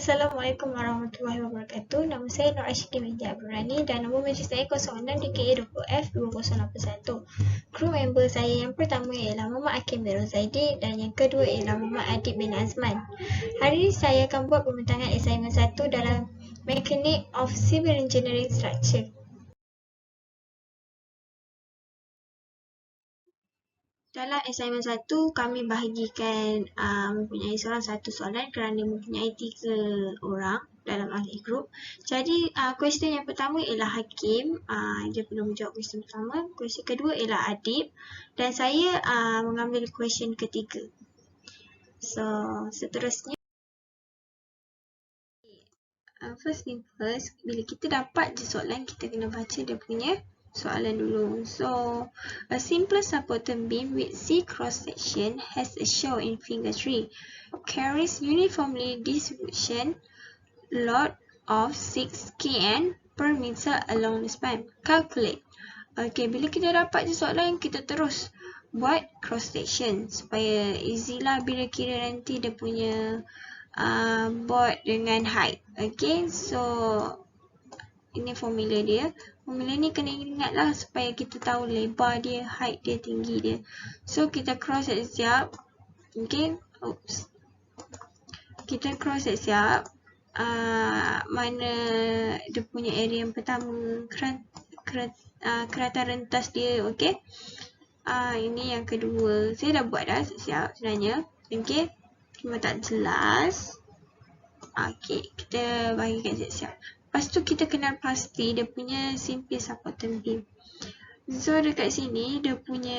Assalamualaikum warahmatullahi wabarakatuh. Nama saya Nur Ashiki Binti Abdurrani dan nombor majlis saya 06 DKA20F 2081. Kru member saya yang pertama ialah Muhammad Hakim bin Rozaidi dan yang kedua ialah Muhammad Adib bin Azman. Hari ini saya akan buat pembentangan assignment 1 dalam Mechanic of Civil Engineering Structure. Dalam assignment 1, kami bahagikan mempunyai seorang satu soalan kerana mempunyai 3 orang dalam ahli grup. Jadi, question yang pertama ialah Hakim, dia perlu menjawab question pertama. Question kedua ialah Adib dan saya mengambil question ketiga. So, seterusnya, first thing first, bila kita dapat je soalan, kita kena baca dia punya soalan dulu. So, a simple supported beam with C cross-section has a show in figure 3. Carries uniformly distribution load of 6 kN per meter along the span. Calculate. Okay, bila kita dapat je soalan, kita terus buat cross-section supaya easy lah bila kira nanti dia punya board dengan height. Okay, so ini formula dia. Formula ni kena ingatlah supaya kita tahu lebar dia, height dia, tinggi dia. So, kita cross siap. Okay. Oops. Kita cross siap. Mana dia punya area yang pertama, kerata rentas dia. Okay. Ini yang kedua. Saya dah buat dah siap sebenarnya. Okay. Cuma tak jelas. Okay. Kita bagikan siap-siap. Lepas tu kita kenal pasti dia punya simple supporting beam. So dekat sini dia punya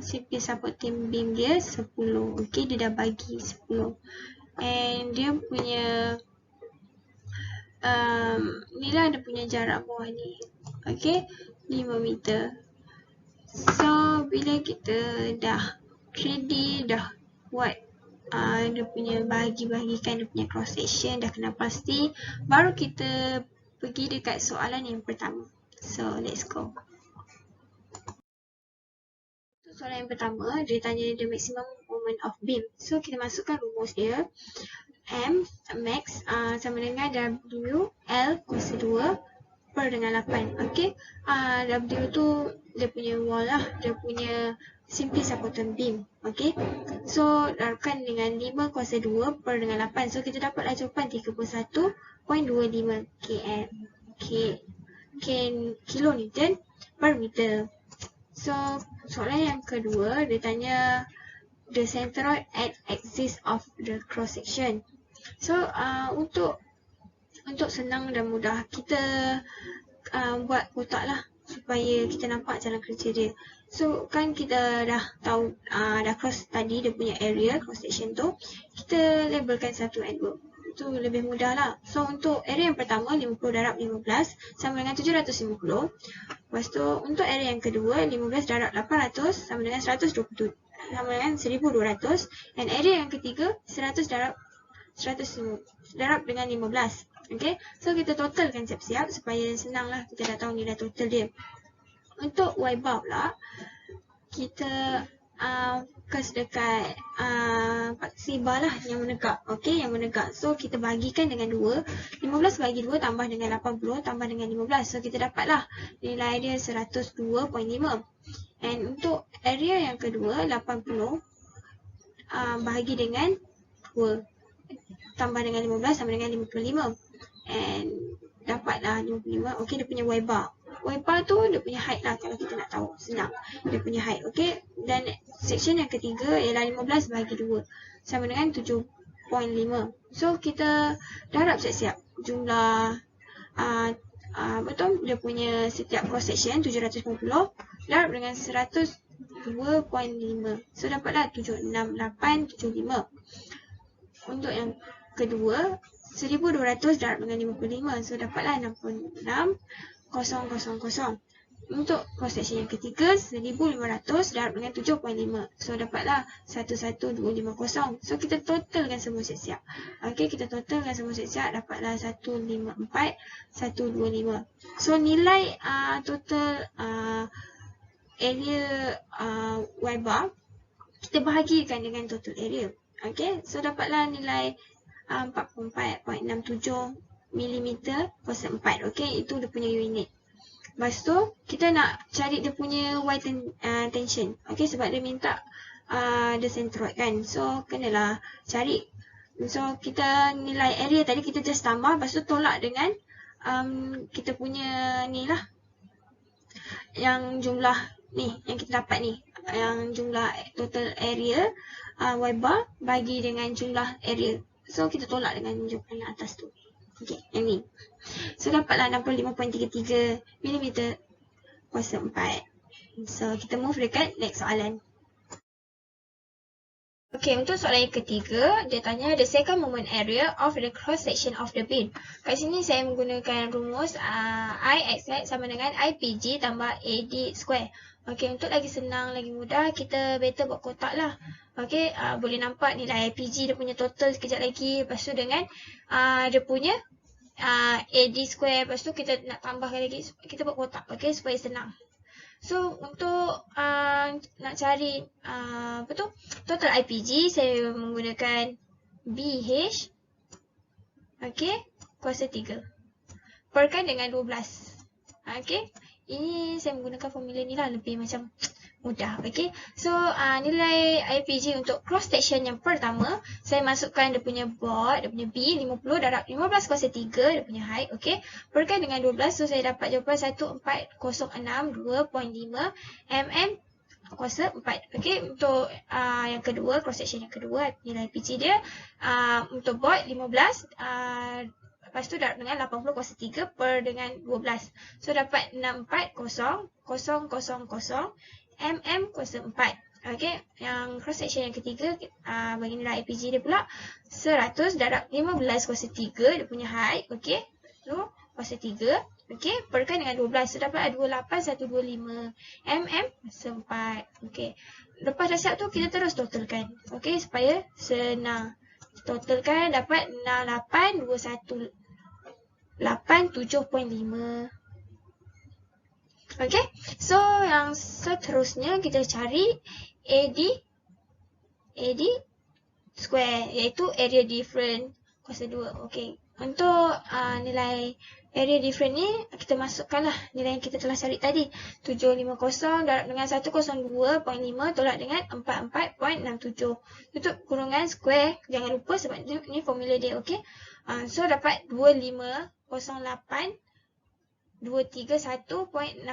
simple supporting beam dia 10. Okay, dia dah bagi 10. And dia punya ni lah dia punya jarak bawah ni. Okay, 5 meter. So bila kita dah ready, dah buat dia punya bahagikan dia punya cross section, dah kenal pasti, baru kita pergi dekat soalan yang pertama. So let's go. Soalan yang pertama, dia tanya the maximum moment of beam. So kita masukkan rumus dia. M max sama dengan W L kuasa 2 per dengan 8. Okay, W tu dia punya wall lah, dia punya simple supported beam. Okay, so darabkan dengan 5 kuasa 2 per dengan 8. So kita dapatlah jawapan 31.25 kilonewton per meter. So soalan yang kedua, dia tanya the centroid at axis of the cross section. So untuk senang dan mudah, kita buat kotak lah supaya kita nampak jalan kerja dia. So kan kita dah tahu dah cross tadi dia punya area cross section tu, kita labelkan 1 and 2. Itu lebih mudah lah. So untuk area yang pertama 50 darab 15 sama dengan 750. Lepas tu untuk area yang kedua 15 darab 800 sama dengan 120 sama dengan 1200. And area yang ketiga 100 darab 100 darab dengan 15. Okay, so kita totalkan siap-siap supaya senang lah, kita dah tahu nilai total dia. Untuk Y bar pula, kita fokus dekat paksi bar lah yang menegak. Okay, yang menegak. So kita bagikan dengan 2. 15 bagi 2 tambah dengan 80 tambah dengan 15. So kita dapatlah nilai dia 102.5. And untuk area yang kedua 80 bahagi dengan 2 tambah dengan 15 sama dengan 55. And dapatlah 55. Okay, dia punya Y bar. Y bar tu dia punya height lah kalau kita nak tahu. Senang. Dia punya height. Okay. Dan section yang ketiga ialah 15 bagi 2 sama dengan 7.5. So kita darab siap-siap jumlah betul dia punya setiap cross section 750 darab dengan 102.5. So dapatlah 76875. Untuk yang kedua 1200 darab dengan 55. So dapatlah 66,000. Untuk cross section yang ketiga 1500 darab dengan 7.5. So dapatlah 11250. So kita totalkan semua siap-siap. Okay, kita totalkan semua siap-siap, dapatlah 154,125. So nilai total area Y bar kita bahagikan dengan total area. Okay, so dapatlah nilai 44.67 mm kuasa 4. Okey, itu dia punya unit. Lepas tu, kita nak cari dia punya Y tension. Okey, sebab dia minta the centroid kan. So, kenalah cari. So, kita nilai area tadi kita just tambah. Lepas tu, tolak dengan kita punya ni lah. Yang jumlah ni, yang kita dapat ni. Yang jumlah total area Y bar bagi dengan jumlah area. So, kita tolak dengan jawapan atas tu. Okey, yang ni. So, dapatlah 65.33 mm kuasa 4. So, kita move dekat next soalan. Okey, untuk soalan yang ketiga, dia tanya the second moment area of the cross section of the bin. Kat sini saya menggunakan rumus IXX sama dengan IPG tambah AD square. Okey, untuk lagi senang, lagi mudah, kita better buat kotak lah. Okey, boleh nampak nilai IPG dia punya total sekejap lagi. Lepas tu dengan dia punya AD square. Lepas tu kita nak tambahkan lagi, kita buat kotak. Okey, supaya senang. So, untuk nak cari total IPG, saya menggunakan BH, okey, kuasa 3. Perkan dengan 12. Okey, ini saya menggunakan formula ni lah, lebih macam mudah. Okey, so nilai IPG untuk cross section yang pertama, saya masukkan dia punya board, dia punya B 50 darab 15 kuasa 3, dia punya height. Okey, perkan dengan 12, so saya dapat jawapan 1406.2.5 mm kuasa 4. Okey, untuk yang kedua, cross section yang kedua, nilai IPG dia untuk board 15 lepas tu darab dengan 80 kuasa 3 per dengan 12. So dapat 640000 mm kuasa 4. Okey, yang cross section yang ketiga, bagi nilai IPG dia pula 100 darab 15 kuasa 3, dia punya height. Okey, so kuasa 3. Okey, perkan dengan 12. So dapat 28125 mm kuasa 4. Okey, lepas dah siap tu kita terus totalkan. Okey, supaya senang. Totalkan dapat 68218.7.5. Okay, so yang seterusnya kita cari AD square, iaitu area different kuasa 2. Okay, untuk nilai area different ni, kita masukkanlah nilai yang kita telah cari tadi. 750 darab dengan 102.5 tolak dengan 44.67. Tutup kurungan square, jangan lupa sebab ni formula dia. Okay, so dapat 2508 231.675.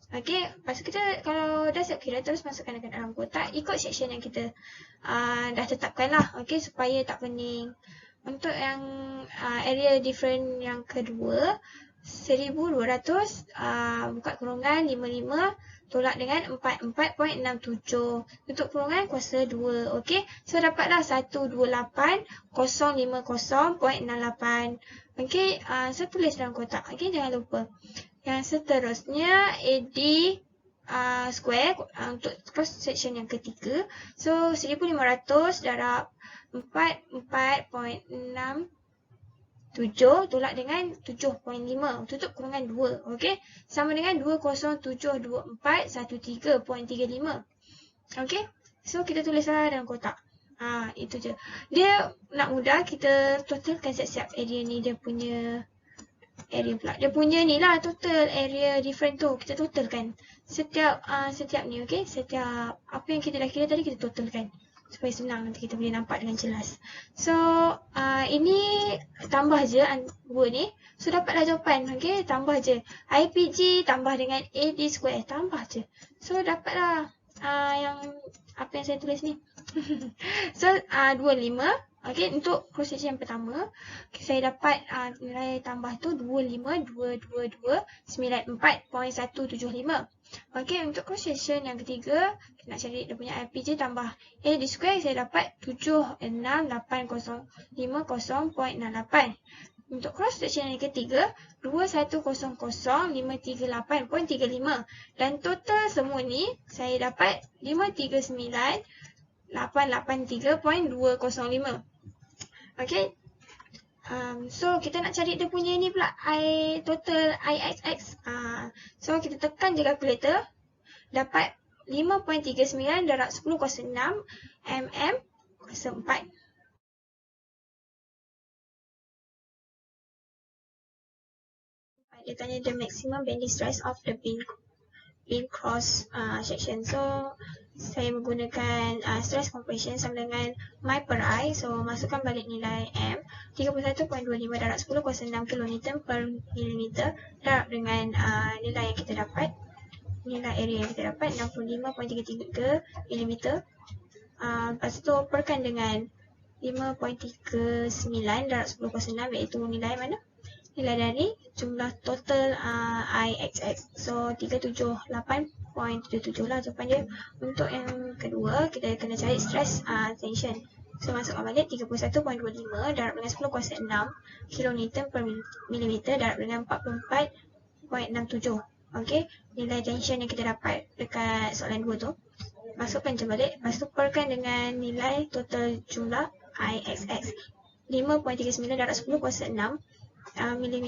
Okey, lepas tu kita kalau dah siap kira, terus masukkan dekat dalam kotak ikut section yang kita dah tetapkan lah. Okey, supaya tak pening. Untuk yang area different yang kedua, 1200 buka kurungan 55 tolak dengan 44.67. Tutup kurungan kuasa 2. Okey, so dapatlah 128,050.68. Okey, so tulis dalam kotak. Okey, jangan lupa. Yang seterusnya AD square untuk cross section yang ketiga. So 1500 darab 44.67 tolak dengan 7.5. Tutup kurungan 2. Okey, sama dengan 2072413.35. Okey, so kita tulislah dalam kotak. Itu je. Dia nak mudah, kita totalkan siap-siap area ni, dia punya area pula. Dia punya ni lah, total area different tu. Kita totalkan. Setiap ni, okey. Setiap apa yang kita dah kira tadi, kita totalkan. Supaya senang, nanti kita boleh nampak dengan jelas. So, ini tambah je dua ni. So, dapatlah jawapan. Okey, tambah je. IPG tambah dengan AD square. Tambah je. So, dapatlah yang apa yang saya tulis ni. So, 25. Okey, untuk cross section yang pertama, saya dapat nilai tambah tu 252294.175. Okey, untuk cross section yang ketiga, kita nak cari dia punya IPG tambah AD square, saya dapat 76850.68. Untuk cross section yang ketiga, 2100,538.35. Dan total semua ni, saya dapat 539,883.205. Okay. So, kita nak cari dia punya ni pula, total IXX. So, kita tekan je calculator. Dapat 5.39 darab 10 kuasa 6 mm kuasa 4. Dia tanya the maximum bending stress of the beam cross section. So saya menggunakan stress compression sama dengan my per I. So masukkan balik nilai M 31.25 darab 10 kuasa 6 kN per milimeter darab dengan nilai yang kita dapat, nilai area yang kita dapat 65.33 mm. Lepas tu perkan dengan 5.39 darab 10 kuasa 6 iaitu nilai mana? Nilai dari jumlah total IXX. So 378.77 lah jawapan dia. Untuk yang kedua, kita kena cari stress tension. So masukkan balik 31.25 darab dengan 10 kuasa 6 kN per milimeter darab dengan 44.67. Okey, nilai tension yang kita dapat dekat soalan 2 tu. Masukkan je balik, lepas tu perkan dengan nilai total jumlah IXX 5.39 darab 10 kuasa 6 mm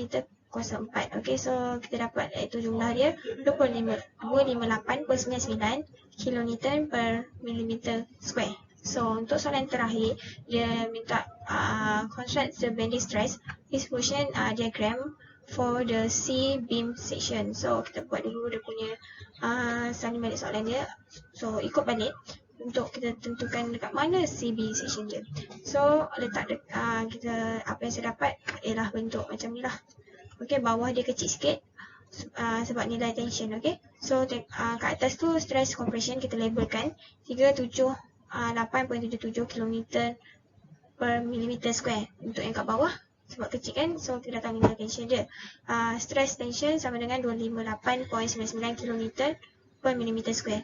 kuasa 4. Okey, so kita dapat iaitu jumlah dia 258.99 kN per millimeter square. So untuk soalan terakhir, dia minta construct the bending stress distribution diagram for the C beam section. So kita buat dulu dia punya salin balik soalan dia. So ikut balik untuk kita tentukan dekat mana CB section dia. So letak kita apa yang saya dapat ialah bentuk macam ni lah. Okey, bawah dia kecil sikit sebab nilai tension. Okey, so kat atas tu stress compression kita labelkan 378.77 kN per millimeter square. Untuk yang kat bawah sebab kecil kan, so kita dah tahu nilai tension dia. Stress tension sama dengan 258.99 kN per millimeter square.